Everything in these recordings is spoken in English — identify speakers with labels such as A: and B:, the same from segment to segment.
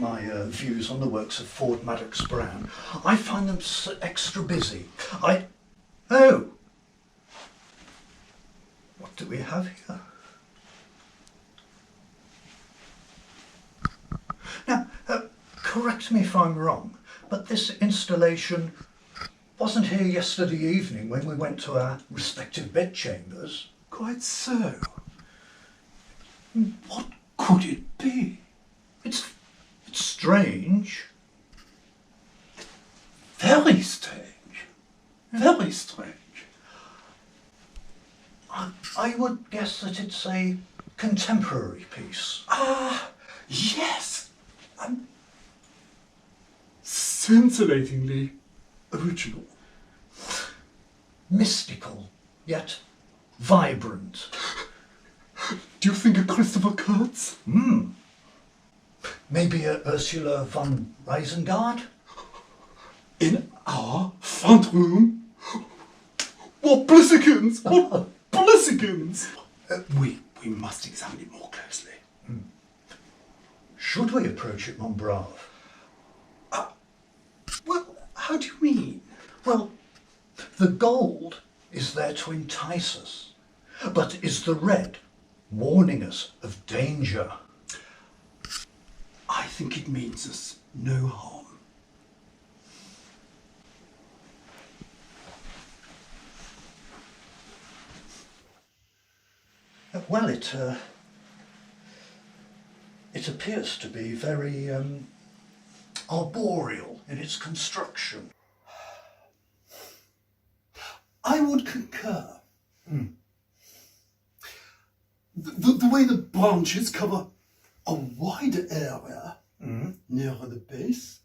A: my views on the works of Ford Madox Brown. I find them extra busy. Oh! What do we have here? Now, correct me if I'm wrong, but this installation wasn't here yesterday evening when we went to our respective bedchambers.
B: Quite so. What could it be?
A: It's strange.
B: Very strange. Very strange.
A: I would guess that it's a contemporary piece.
B: Ah, yes. Scintillatingly original.
A: Mystical, yet vibrant.
B: Do you think a Christopher Kurtz?
A: Maybe a Ursula von Isengard?
B: In our front room? What blissikins! What blissikins! We must examine it more closely.
A: Should we approach it, mon brave?
B: Well, how do you mean?
A: Well, the gold is there to entice us, but is the red warning us of danger?
B: I think it means us no harm.
A: Well, it appears to be very arboreal in its construction.
B: I would concur. The way the branches cover a wider area nearer the base,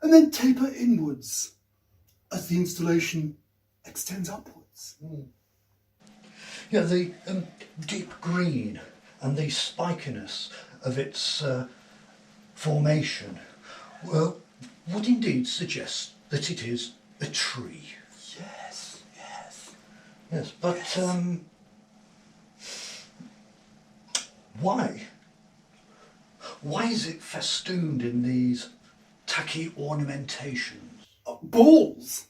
B: and then taper inwards as the installation extends upwards.
A: Yeah, the deep green and the spikiness of its formation would indeed suggest that it is a tree.
B: Yes, yes.
A: Yes, but why? Why is it festooned in these tacky ornamentations?
B: Balls!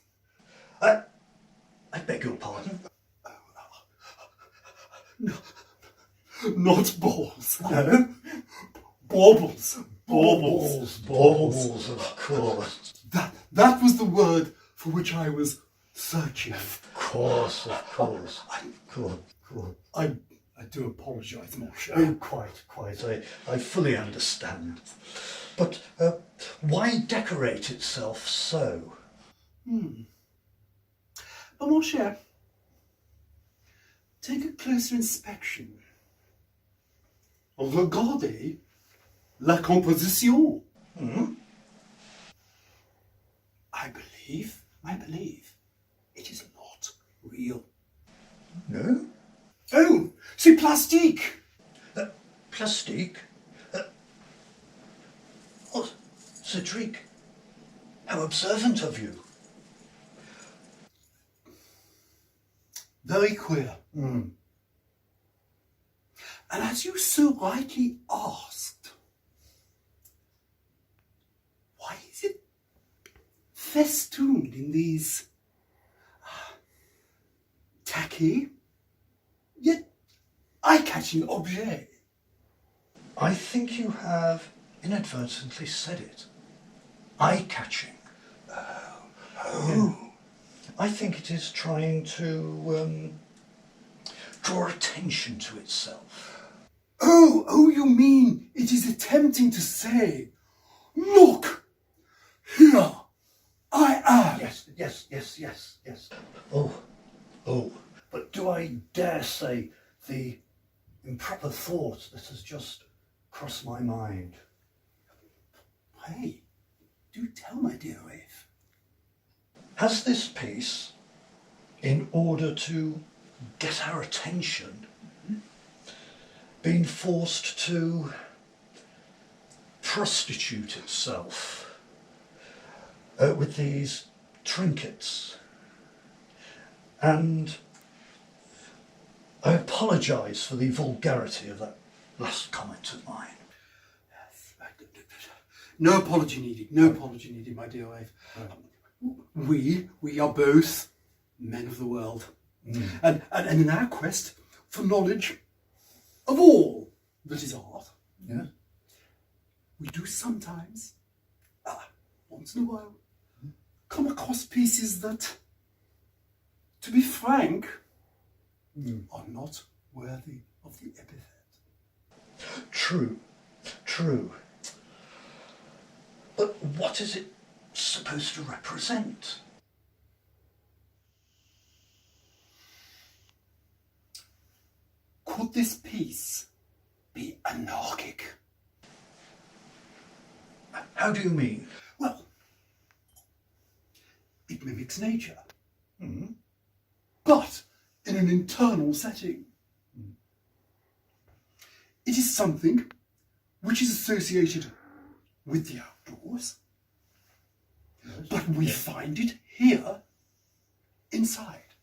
A: I beg your pardon?
B: No, not balls.
A: No?
B: Baubles.
A: Baubles, of course.
B: That was the word for which I was searching.
A: Of course.
B: I do apologise, mon cher.
A: Oh, quite. I fully understand. But why decorate itself so?
B: But mon cher, take a closer inspection. Regardez la composition. I believe it is not real.
A: No?
B: Oh, c'est plastique.
A: Plastique? Oh, Cedric, how observant of you.
B: Very queer. And as you so rightly asked, why is it festooned in these tacky yet eye-catching objects?
A: I think you have inadvertently said it. Eye-catching. Oh. I think it is trying to draw attention to itself.
B: Oh, you mean it is attempting to say, look, here I am.
A: Yes. Oh, but do I dare say the improper thought that has just crossed my mind?
B: Pray, do tell, my dear Rafe.
A: Has this piece, in order to get our attention, been forced to prostitute itself with these trinkets? And I apologise for the vulgarity of that last comment of mine.
B: Yes, No apology needed. No apology needed, my dear wife. We are both men of the world. And in our quest for knowledge of all that is art, we do sometimes, once in a while, come across pieces that, to be frank, are not worthy of the epithet.
A: True. But what is it supposed to represent?
B: Could this piece be anarchic?
A: How do you mean?
B: Well, it mimics nature, but in an internal setting. It is something which is associated with the outdoors, but we find it here inside.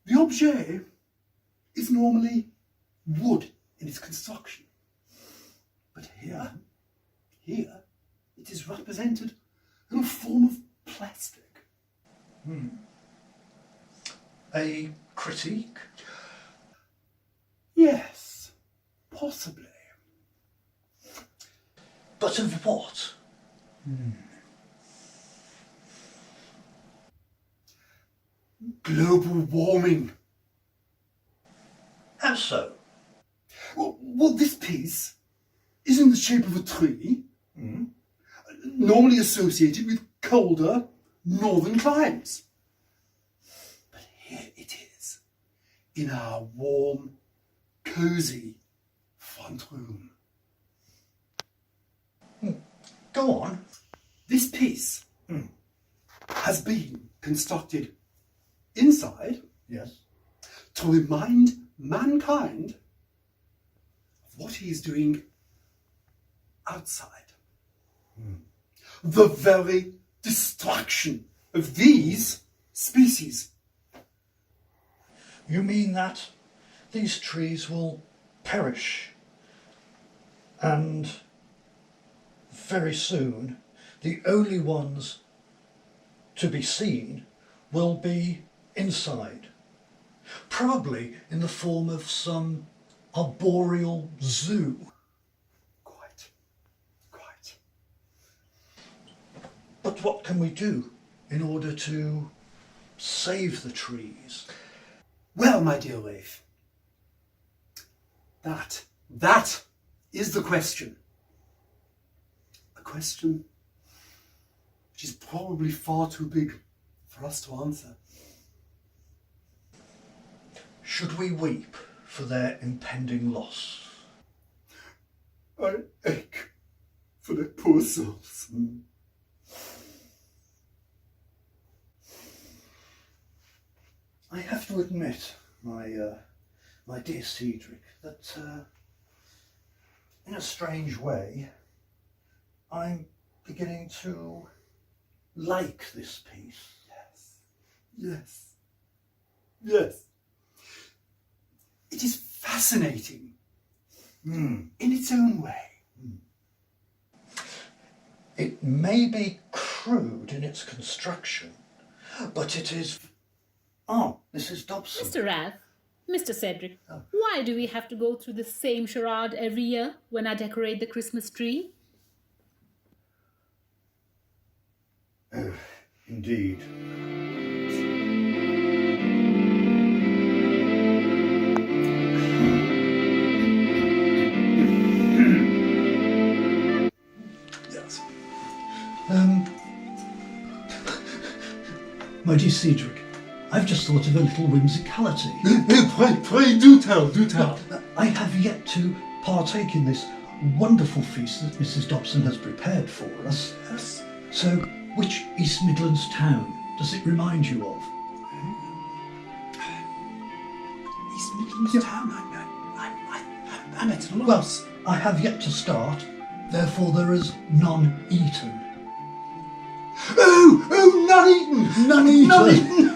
B: The objet is normally wood in its construction, but here it is represented in a form of plastic.
A: A critique?
B: Yes, possibly.
A: But of what?
B: Global warming.
A: How so?
B: Well, this piece is in the shape of a tree, normally associated with colder northern climes. But here it is, in our warm, cosy front room.
A: Go on.
B: This piece has been constructed inside to remind mankind of what he is doing outside. The very destruction of these species.
A: You mean that these trees will perish, and very soon the only ones to be seen will be inside, probably in the form of some arboreal zoo.
B: Quite.
A: But what can we do in order to save the trees?
B: Well, my dear Rafe, that is the question. A question which is probably far too big for us to answer.
A: Should we weep for their impending loss?
B: I ache for their poor souls.
A: I have to admit, my dear Cedric, that in a strange way, I'm beginning to like this piece.
B: Yes. It is fascinating in its own way.
A: It may be crude in its construction, but it is... Oh, Mrs Dobson.
C: Mr. Ralph, Mr. Cedric, why do we have to go through the same charade every year when I decorate the Christmas tree?
A: Oh, indeed.
B: Yes.
A: My dear Cedric, I've just thought of a little whimsicality.
B: Pray, do tell.
A: I have yet to partake in this wonderful feast that Mrs Dobson has prepared for us.
B: Yes.
A: So, which East Midlands town does it remind you of?
B: East Midlands town. I'm at a loss.
A: Well, I have yet to start, therefore there is none eaten.
B: Oh, none eaten.
A: None eaten.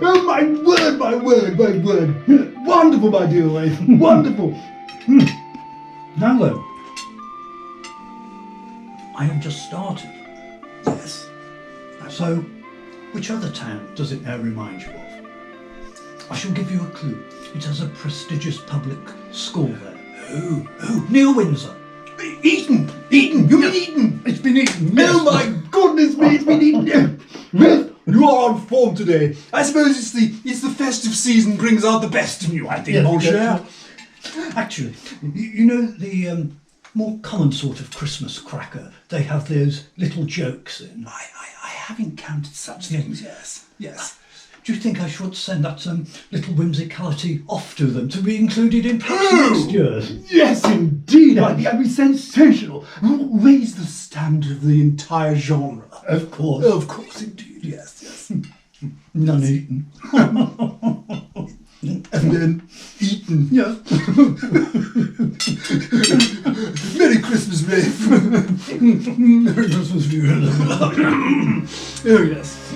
B: Oh, my word. Wonderful, my dear Rafe. Wonderful.
A: Now then, I have just started.
B: Yes.
A: So, which other town does it now remind you of? I shall give you a clue. It has a prestigious public school there.
B: Oh,
A: Near Windsor.
B: Eton! Eton! You mean Eton?
A: It's been eaten.
B: Oh my goodness me, it's been eaten! Well, you are on form today. I suppose it's the festive season brings out the best in you, I think, mon cher.
A: Actually, you know the more common sort of Christmas cracker? They have those little jokes in.
B: I have encountered such things, yes. Yes.
A: Do you think I should send that little whimsicality off to them to be included in perhaps next year's?
B: Yes, indeed. I'd be sensational. Raise the standard of the entire genre.
A: Of course.
B: Of course, indeed. Yes, yes.
A: None eaten.
B: And then eaten.
A: Yes.
B: Merry Christmas, Rafe.
A: Merry Christmas to you.
B: Oh, yes.